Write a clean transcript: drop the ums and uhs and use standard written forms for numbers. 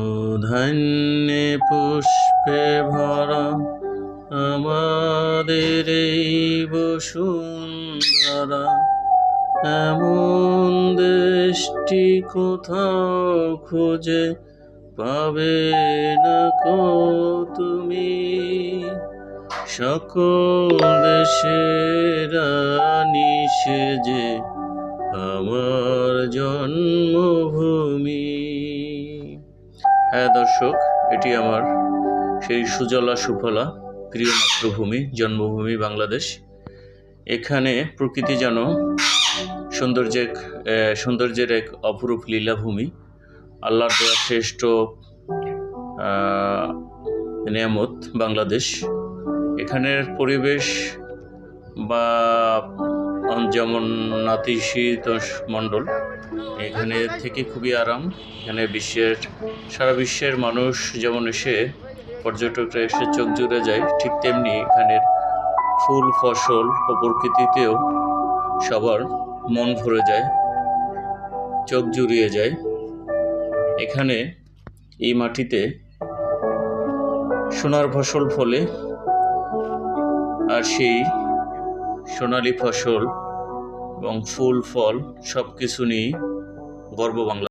ধনধান্যে পুষ্পে ভরা আমাদের এই বসুন্ধরা, এমন দেশটি কোথাও খুঁজে পাবে না কো তুমি। সকল দেশের রানী সেজে আমার জন্মভূমি। হ্যাঁ দর্শক, এটি আমার সেই সুজলা সুফলা প্রিয় মাতৃভূমি, জন্মভূমি বাংলাদেশ। এখানে প্রকৃতি যেন সৌন্দর্যের এক অপরূপ লীলাভূমি, আল্লাহর দেওয়া শ্রেষ্ঠ নিয়ামত বাংলাদেশ। এখানের পরিবেশ বা যেমন নাতিশীতোষ্ণমণ্ডল, এখানে থেকে খুবই আরাম। এখানে সারা বিশ্বের মানুষ যেমন এসে, পর্যটকরা এসে চোখ জুড়ে যায়, ঠিক তেমনি এখানের ফুল ফসল ও প্রকৃতিতেও সবার মন ভরে যায়, চোখ জুড়িয়ে যায়। এখানে এই মাটিতে সোনার ফসল ফলে, আর সেই সোনালি ফসল এবং ফুল ফল সব কিছু নিয়েই গর্ব বাংলা।